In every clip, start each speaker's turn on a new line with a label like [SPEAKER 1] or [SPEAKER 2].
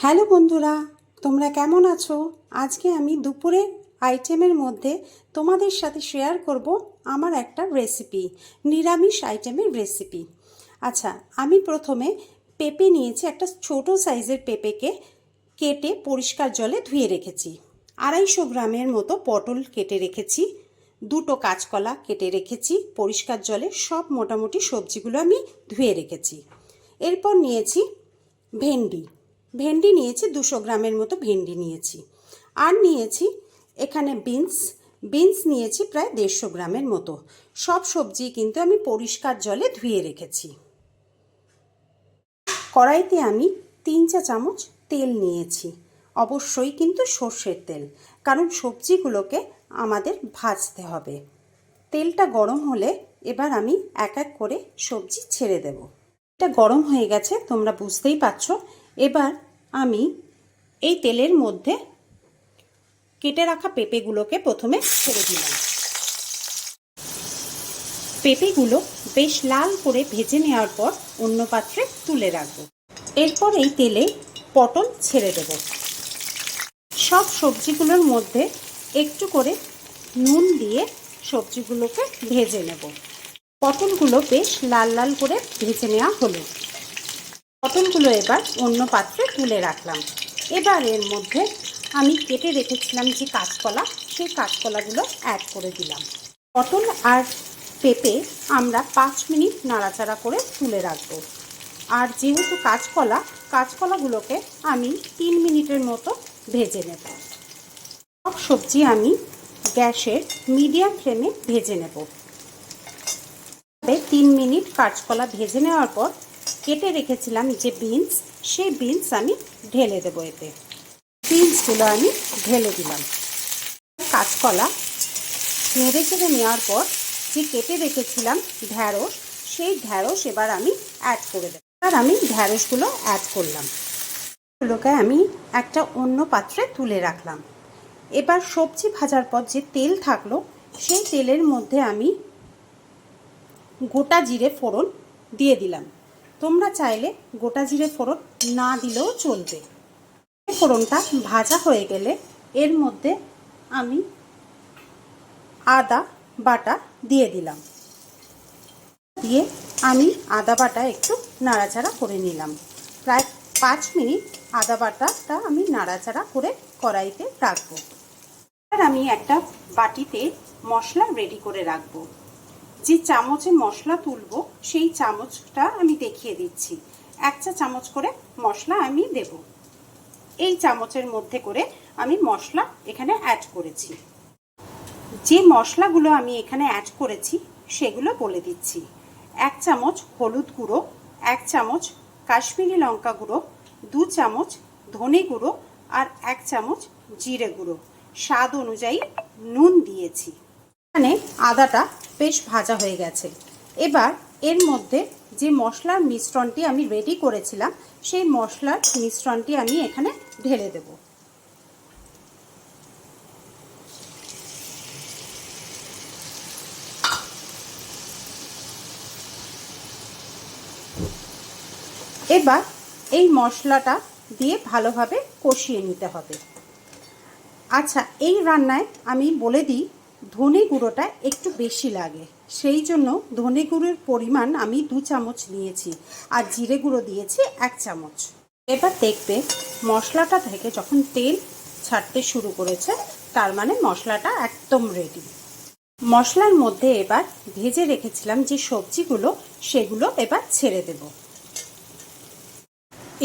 [SPEAKER 1] Hello বন্ধুরা, তোমরা কেমন আছো? আজকে আমি দুপুরের আইটেমের মধ্যে তোমাদের সাথে শেয়ার করব আমার একটা রেসিপি, নিরামিষ আইটেমের রেসিপি। আচ্ছা, আমি প্রথমে পেঁপে নিয়েছি, একটা ছোট সাইজের পেঁপেকে কেটে পরিষ্কার জলে ধুয়ে রেখেছি। 250 গ্রামের মতো পটল কেটে রেখেছি, দুটো কাঁচকলা কেটে রেখেছি পরিষ্কার জলে। সব মোটামুটি সবজিগুলো আমি ধুয়ে রেখেছি। এরপর নিয়েছি ভেন্ডি নিয়েছি, 200 গ্রামের মতো ভেন্ডি নিয়েছি। আর নিয়েছি এখানে বিনস নিয়েছি প্রায় 150 গ্রামের মতো। সব সবজি কিন্তু আমি পরিষ্কার জলে ধুয়ে রেখেছি। কড়াইতে আমি 3 চা চামচ তেল নিয়েছি, অবশ্যই কিন্তু সর্ষের তেল, কারণ সবজিগুলোকে আমাদের ভাজতে হবে। তেলটা গরম হলে এবার আমি এক এক করে সবজি ছেড়ে দেব। এটা গরম হয়ে গেছে, তোমরা বুঝতেই পারছো। এবার আমি এই তেলের মধ্যে কেটে রাখা পেঁপেগুলোকে প্রথমে ছেড়ে দিলাম। পেঁপেগুলো বেশ লাল করে ভেজে নেওয়ার পর অন্য পাত্রে তুলে রাখবো। এরপর এই তেলে পটল ছেড়ে দেব। সব সবজিগুলোর মধ্যে একটু করে নুন দিয়ে সবজিগুলোকে ভেজে নেব। পটলগুলো বেশ লাল লাল করে ভেজে নেওয়া হলো। পটলগুলো এবার অন্য পাত্রে তুলে রাখলাম। এবার এর মধ্যে আমি কেটে রেখেছিলাম যে কাঁচকলা, সেই কাঁচকলাগুলো অ্যাড করে দিলাম। পটল আর পেঁপে আমরা 5 মিনিট নাড়াচাড়া করে তুলে রাখবো। আর যেহেতু কাঁচকলাগুলোকে আমি 3 মিনিটের মতো ভেজে নেব। সব সবজি আমি গ্যাসের মিডিয়াম ফ্লেমে ভেজে নেব। 3 মিনিট কাঁচকলা ভেজে নেওয়ার পর কেটে রেখেছিলাম যে বিনস, সেই বিনস আমি ঢেলে দেবো। এতে বিনসগুলো আমি ঢেলে দিলাম। কাঁচকলা নেড়ে চেড়ে নেওয়ার পর যে কেটে রেখেছিলাম ঢ্যাঁড়স, সেই ঢ্যাঁড়স এবার আমি অ্যাড করে দেবো। এবার আমি ঢ্যাঁড়সগুলো অ্যাড করলাম। এগুলোকে আমি একটা অন্য পাত্রে তুলে রাখলাম। এবার সবজি ভাজার পর যে তেল থাকলো, সেই তেলের মধ্যে আমি গোটা জিরে ফোড়ন দিয়ে দিলাম। তোমরা চাইলে গোটা জিরে ফোড়ন না দিলেও চলবে। ফোড়নটা ভাজা হয়ে গেলে এর মধ্যে আমি আদা বাটা দিয়ে দিলাম। দিয়ে আমি আদা বাটা একটু নাড়াচাড়া করে নিলাম। প্রায় 5 মিনিট আদা বাটাটা আমি নাড়াচাড়া করে কড়াইতে রাখবো। আর আমি একটা বাটিতে মশলা রেডি করে রাখবো। যে চামচে মশলা তুলবো সেই চামচটা আমি দেখিয়ে দিচ্ছি। 1 চা চামচ করে মশলা আমি দেব। এই চামচের মধ্যে করে আমি মশলা এখানে অ্যাড করেছি। যে মশলাগুলো আমি এখানে অ্যাড করেছি সেগুলো বলে দিচ্ছি। 1 চামচ হলুদ গুঁড়ো, 1 চামচ কাশ্মীরি লঙ্কা গুঁড়ো, 2 চামচ ধনে গুঁড়ো আর 1 চামচ জিরে গুঁড়ো। স্বাদ অনুযায়ী নুন দিয়েছি। এখানে আদাটা বেশ ভাজা হয়ে গেছে। এবার এর মধ্যে যে মশলার মিশ্রণটি আমি রেডি করেছিলাম, সেই মশলার মিশ্রণটি আমি এখানে ঢেলে দেব। এবার এই মশলাটা দিয়ে ভালোভাবে কষিয়ে নিতে হবে। আচ্ছা, এই রান্নায় আমি বলে দিই, ধনে গুঁড়োটা একটু বেশি লাগে, সেই জন্য ধনে গুঁড়োর পরিমাণ আমি 2 চামচ নিয়েছি আর জিরে গুঁড়ো দিয়েছি 1 চামচ। এবার দেখবে মশলাটা থেকে যখন তেল ছাড়তে শুরু করেছে, তার মানে মশলাটা একদম রেডি। মশলার মধ্যে এবার ভেজে রেখেছিলাম যে সবজিগুলো, সেগুলো এবার ছেড়ে দেব।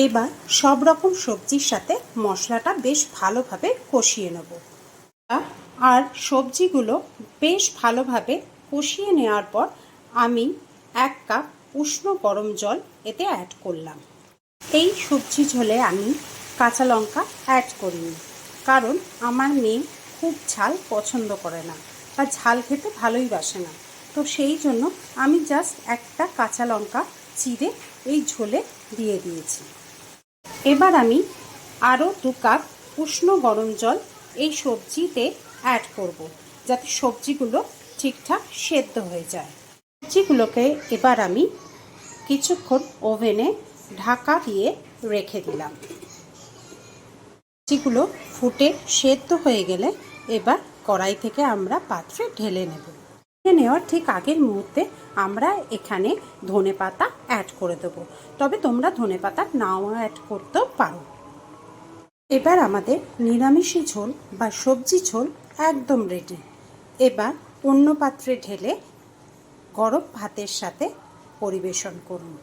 [SPEAKER 1] এবার সব রকম সবজির সাথে মশলাটা বেশ ভালোভাবে কষিয়ে নেব। আর সবজিগুলো বেশ ভালোভাবে কষিয়ে নেওয়ার পর আমি 1 কাপ উষ্ণ গরম জল এতে অ্যাড করলাম। এই সবজি ঝোলে আমি কাঁচা লঙ্কা অ্যাড করিনি, কারণ আমার মেয়ে খুব ঝাল পছন্দ করে না বা ঝাল খেতে ভালোই বাসে না। তো সেই জন্য আমি জাস্ট একটা কাঁচা লঙ্কা চিড়ে এই ঝোলে দিয়ে দিয়েছি। এবার আমি আরও 2 কাপ উষ্ণ গরম জল এই সবজিতে অ্যাড করব, যাতে সবজিগুলো ঠিকঠাক সেদ্ধ হয়ে যায়। সবজিগুলোকে এবার আমি কিছুক্ষণ ওভেনে ঢাকা দিয়ে রেখে দিলাম। সবজিগুলো ফুটে সেদ্ধ হয়ে গেলে এবার কড়াই থেকে আমরা পাত্রে ঢেলে নেব। নেওয়ার ঠিক আগের মুহূর্তে আমরা এখানে ধনেপাতা অ্যাড করে দেবো, তবে তোমরা ধনেপাতা নাও অ্যাড করতেও পারো। এবার আমাদের নিরামিষি ঝোল বা সবজি ঝোল একদম রেডি। এবার অন্য পাত্রে ঢেলে গরম ভাতের সাথে পরিবেশন করুন।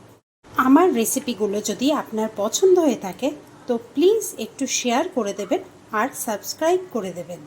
[SPEAKER 1] আমার রেসিপিগুলো যদি আপনার পছন্দ হয়ে থাকে তো প্লিজ একটু শেয়ার করে দেবেন আর সাবস্ক্রাইব করে দেবেন।